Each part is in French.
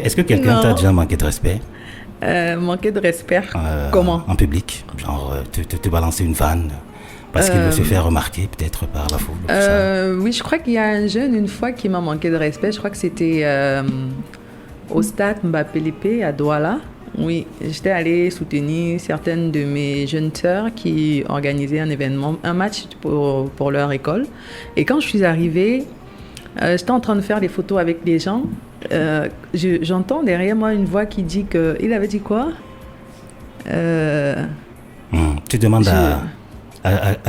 Est-ce que quelqu'un t'a déjà manqué de respect Manquer de respect, comment? en public? Genre, te balancer une vanne parce qu'il veut se faire remarquer peut-être par la foule. Tout ça. Oui, je crois qu'il y a un jeune une fois qui m'a manqué de respect. Je crois que c'était au stade Mbappé à Douala. Oui, j'étais allée soutenir certaines de mes jeunes sœurs qui organisaient un événement, un match pour leur école. Et quand je suis arrivée, j'étais en train de faire des photos avec des gens. J'entends derrière moi une voix qui dit que... Il avait dit quoi? Tu demandes à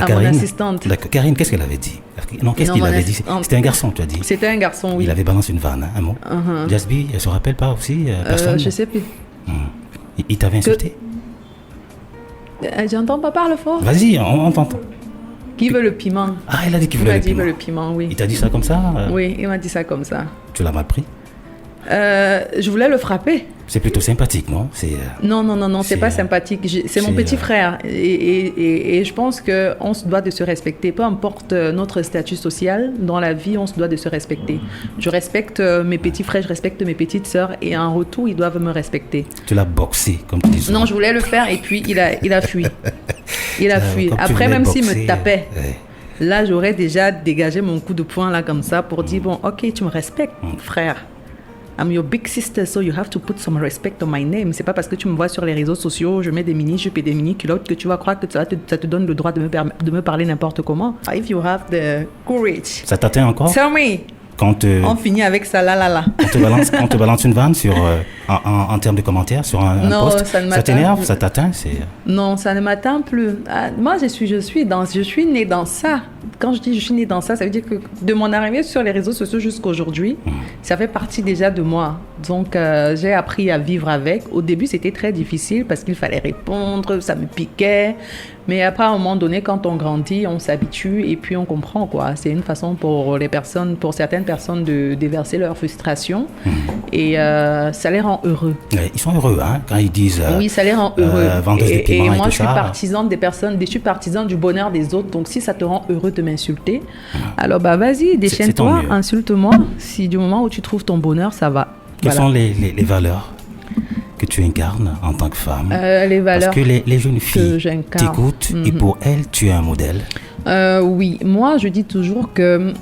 Karine. Mon assistante. D'accord. Karine, qu'est-ce qu'elle avait dit? Non, qu'est-ce qu'il avait dit? C'était un garçon, tu as dit? C'était un garçon, oui. Il avait balancé une vanne, un mot. Jasby, elle se rappelle pas aussi? Personne? Je sais plus. Il t'avait insulté? J'entends pas, parle fort. Vas-y, on t'entend. Qui veut le piment? Ah, il a dit qu'il Il voulait m'a le dit piment. veut le piment, oui. Il t'a dit ça comme ça? Oui, il m'a dit ça comme ça. Tu l'as mal pris? Je voulais le frapper. C'est plutôt sympathique, non? Non, c'est pas c'est, sympathique. C'est mon petit frère. Et je pense qu'on se doit de se respecter. Peu importe notre statut social, dans la vie, on se doit de se respecter. Je respecte mes petits frères, je respecte mes petites sœurs. Et en retour, ils doivent me respecter. Tu l'as boxé, comme tu dis souvent. Non, je voulais le faire et puis il a fui. Il a fui. Comme tu Après, voulais même s'il boxer, me tapait, ouais. là, j'aurais déjà dégagé mon coup de poing là comme ça pour dire, bon, ok, tu me respectes, frère. I'm your big sister, so you have to put some respect on my name. C'est pas parce que tu me vois sur les réseaux sociaux, je mets des mini-jupes et des mini-culottes que tu vas croire que ça te donne le droit de me parler n'importe comment. If you have the courage. Ça t'atteint encore? Tell me. On On finit avec ça, là. on te balance une vanne sur, en termes de commentaires sur un Non, post, ça ne ça m'atteint t'énerve, plus. ça t'atteint, Non, ça ne m'atteint plus. Moi, je suis née dans ça. Quand je dis je suis née dans ça, ça veut dire que de mon arrivée sur les réseaux sociaux jusqu'à aujourd'hui, ça fait partie déjà de moi. Donc, j'ai appris à vivre avec. Au début, c'était très difficile parce qu'il fallait répondre, ça me piquait. Mais après, à un moment donné, quand on grandit, on s'habitue et puis on comprend, quoi. C'est une façon pour certaines personnes de déverser leur frustration. Et ça les rend heureux. Ouais, ils sont heureux, hein, quand ils disent... Oui, ça les rend heureux. vendeuse de piment et et moi, tout je suis ça. partisane je suis partisan du bonheur des autres. Donc, si ça te rend heureux de m'insulter, alors bah vas-y, déchaîne-toi, mieux. insulte-moi. Si du moment où tu trouves ton bonheur, ça va. Quelles Voilà. sont les valeurs que tu incarnes en tant que femme? Les valeurs Parce que les jeunes filles j'incarne. t'écoutent et pour elles, tu es un modèle. Oui, moi je dis toujours que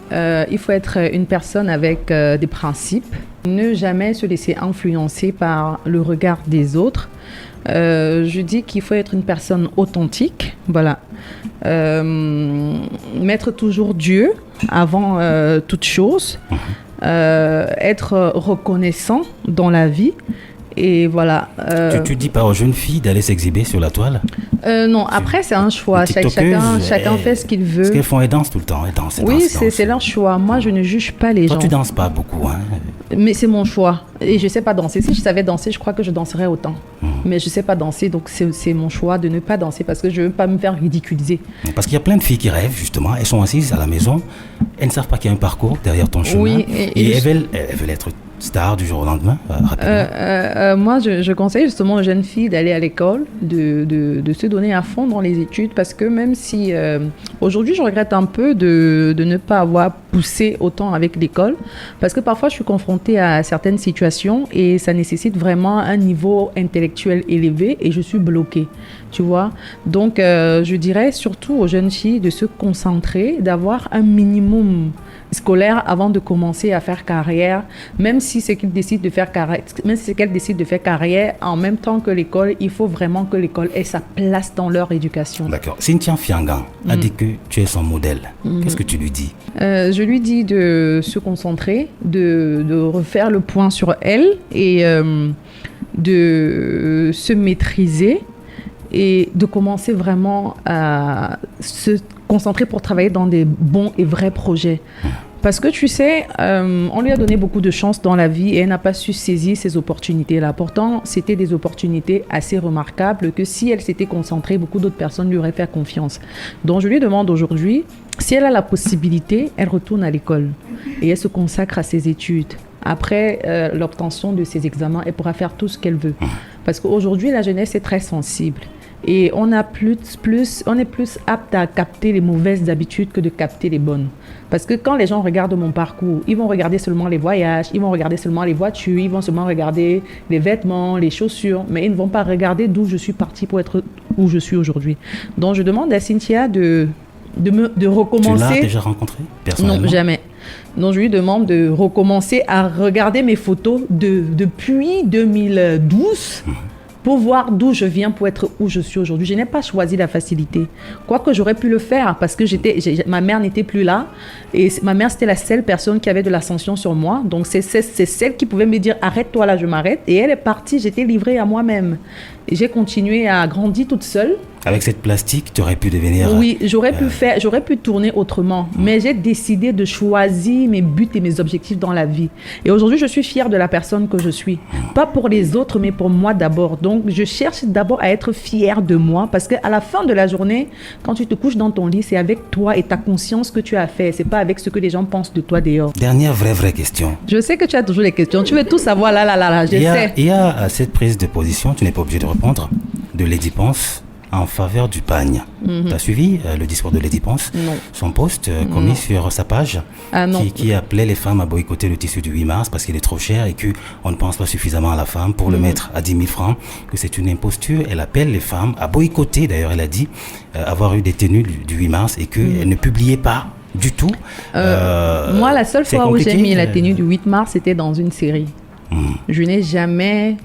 il faut être une personne avec des principes, ne jamais se laisser influencer par le regard des autres. Je dis qu'il faut être une personne authentique, voilà. Mettre toujours Dieu avant toute chose, être reconnaissant dans la vie. Et voilà. Tu dis pas aux jeunes filles d'aller s'exhiber sur la toile? Non, après c'est un choix. Les tiktokeuses, Chacun fait ce qu'il veut. Ce qu'elles font, elles dansent tout le temps. Elles dansent, Oui, elles dansent. c'est leur choix. Moi, je ne juge pas les Toi, gens. tu danses pas beaucoup, hein? Mais c'est mon choix. Et je sais pas danser. Si je savais danser, je crois que je danserais autant. Mais je sais pas danser, donc c'est mon choix de ne pas danser parce que je veux pas me faire ridiculiser. Parce qu'il y a plein de filles qui rêvent, justement. Elles sont assises à la maison. Elles ne savent pas qu'il y a un parcours derrière ton chemin. Oui, et elles veulent être stars du jour au lendemain, rapidement. Moi, je conseille justement aux jeunes filles d'aller à l'école, de se donner à fond dans les études parce que même si aujourd'hui, je regrette un peu de ne pas avoir poussé autant avec l'école parce que parfois, je suis confrontée à certaines situations et ça nécessite vraiment un niveau intellectuel élevé et je suis bloquée, tu vois. Donc, je dirais surtout aux jeunes filles de se concentrer, d'avoir un minimum scolaire avant de commencer à faire carrière, même si c'est qu'elles décident de faire carrière en même temps que l'école, il faut vraiment que l'école ait sa place dans leur éducation. D'accord. Cynthia Fiangan a dit que tu es son modèle. Qu'est-ce que tu lui dis? Je lui dis de se concentrer, de refaire le point sur elle et de se maîtriser et de commencer vraiment à se concentrer pour travailler dans des bons et vrais projets. Parce que tu sais, on lui a donné beaucoup de chance dans la vie et elle n'a pas su saisir ces opportunités-là. Pourtant, c'était des opportunités assez remarquables que si elle s'était concentrée, beaucoup d'autres personnes lui auraient fait confiance. Donc je lui demande aujourd'hui, si elle a la possibilité, elle retourne à l'école et elle se consacre à ses études. Après l'obtention de ses examens, elle pourra faire tout ce qu'elle veut. Parce qu'aujourd'hui, la jeunesse est très sensible. Et on est plus apte à capter les mauvaises habitudes que de capter les bonnes. Parce que quand les gens regardent mon parcours, ils vont regarder seulement les voyages, ils vont regarder seulement les voitures, ils vont seulement regarder les vêtements, les chaussures, mais ils ne vont pas regarder d'où je suis partie pour être où je suis aujourd'hui. Donc je demande à Cynthia de recommencer. Tu l'as déjà rencontré personnellement? Non, jamais. Donc je lui demande de recommencer à regarder mes photos depuis 2012 pour voir d'où je viens pour être où je suis aujourd'hui. Je n'ai pas choisi la facilité. Quoique j'aurais pu le faire parce que ma mère n'était plus là. Et ma mère, c'était la seule personne qui avait de l'ascension sur moi. Donc c'est celle qui pouvait me dire « arrête-toi là, je m'arrête ». Et elle est partie, j'étais livrée à moi-même. Et j'ai continué à grandir toute seule. Avec cette plastique, tu aurais pu devenir... Oui, j'aurais pu tourner autrement. Mais j'ai décidé de choisir mes buts et mes objectifs dans la vie. Et aujourd'hui, je suis fière de la personne que je suis. Pas pour les autres, mais pour moi d'abord. Donc, je cherche d'abord à être fière de moi. Parce qu'à la fin de la journée, quand tu te couches dans ton lit, c'est avec toi et ta conscience que tu as fait. C'est pas avec ce que les gens pensent de toi dehors. Dernière vraie question. Je sais que tu as toujours les questions. Tu veux tout savoir là, je sais. Il y a cette prise de position, tu n'es pas obligé de répondre, de Lady Ponce en faveur du pagne. Tu as suivi le discours de Lady Ponce? Non. Son post commis sur sa page qui appelait les femmes à boycotter le tissu du 8 mars parce qu'il est trop cher et qu'on ne pense pas suffisamment à la femme pour le mettre à 10 000 francs, que c'est une imposture. Elle appelle les femmes à boycotter, d'ailleurs elle a dit, avoir eu des tenues du 8 mars et qu'elle ne publiait pas du tout. Moi, la seule fois où j'ai mis la tenue du 8 mars, c'était dans une série. Je n'ai jamais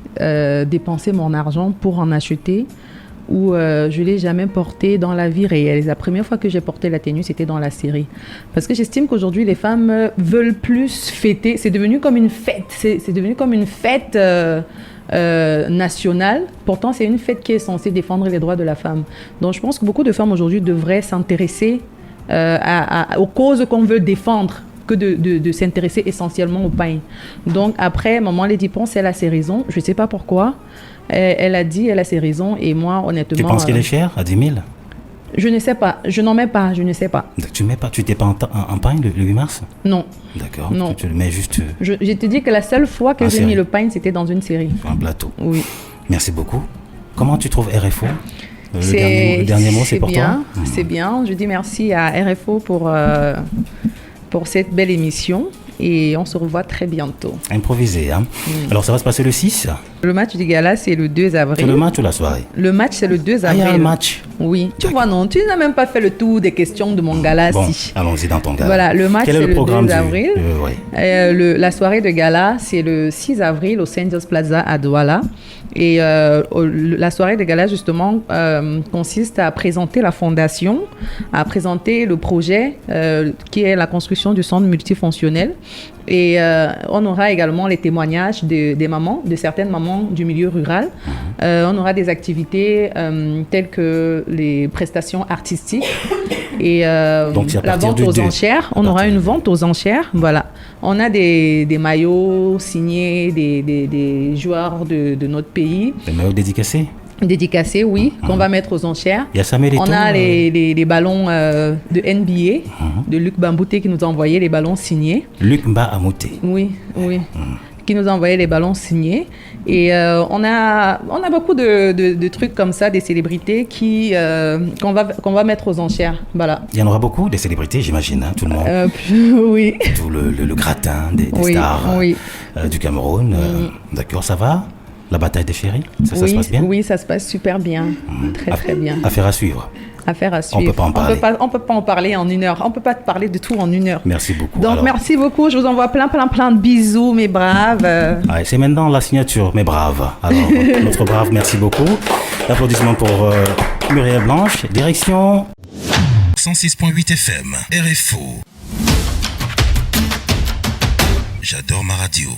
dépensé mon argent pour en acheter ou je ne l'ai jamais porté dans la vie réelle. La première fois que j'ai porté la tenue, c'était dans la série. Parce que j'estime qu'aujourd'hui, les femmes veulent plus fêter. C'est devenu comme une fête. C'est devenu comme une fête nationale. Pourtant, c'est une fête qui est censée défendre les droits de la femme. Donc, je pense que beaucoup de femmes aujourd'hui devraient s'intéresser aux causes qu'on veut défendre que de s'intéresser essentiellement au pain. Donc après, maman Lady Ponce, elle a ses raisons. Je ne sais pas pourquoi. Elle a dit, elle a ses raisons. Et moi, honnêtement... Tu penses qu'elle est chère à 10 000? Je ne sais pas. Je n'en mets pas. Je ne sais pas. Tu mets pas? Tu t'es pas en pain le 8 mars? Non. D'accord. Non. Tu le mets juste... Je te dis que la seule fois que j'ai mis le pain, c'était dans une série. Un plateau. Oui. Merci beaucoup. Comment tu trouves RFO? Le dernier mot, c'est pour toi? C'est bien. Je dis merci à RFO pour cette belle émission et on se revoit très bientôt. Improvisé, hein? Alors, ça va se passer le 6? Le match du gala, c'est le 2 avril. C'est le match ou la soirée? Le match, c'est le 2 avril. Il y a un match? Oui. Tu vois, non, tu n'as même pas fait le tour des questions de mon gala. Bon, si. allons-y dans ton gala. Voilà, le match, c'est le 2 avril. La soirée de gala, c'est le 6 avril au St. John's Plaza à Douala. Et la soirée de gala, justement, consiste à présenter la fondation, à présenter le projet qui est la construction du centre multifonctionnel. Et on aura également les témoignages des mamans, de certaines mamans du milieu rural. On aura des activités telles que les prestations artistiques et la vente aux enchères. On aura une vente aux enchères. Voilà. On a des maillots signés des joueurs de notre pays. Des maillots dédicacés? Dédicacés, oui, qu'on va mettre aux enchères. Il y a Samuel Eto'o, on a les ballons de NBA, de Luc Bambouté qui nous a envoyé les ballons signés. Luc Mbamouté. Oui. Qui nous a envoyé les ballons signés. Et on a beaucoup de trucs comme ça, des célébrités qu'on va mettre aux enchères. Voilà. Il y en aura beaucoup, des célébrités, j'imagine, hein, tout le monde. Oui. Tout le gratin des stars du Cameroun. D'accord, ça va? La bataille des chéris, ça se passe bien? Oui, ça se passe super bien. Très bien. Affaire à suivre. Affaire à suivre. On peut pas en parler. On peut pas en parler en 1 heure. On peut pas te parler de tout en 1 heure. Merci beaucoup. Donc, merci beaucoup. Je vous envoie plein de bisous, mes braves. Ouais, c'est maintenant la signature, mes braves. Alors, notre brave, merci beaucoup. Applaudissements pour Muriel Blanche. Direction 106.8 FM, RFO. J'adore ma radio.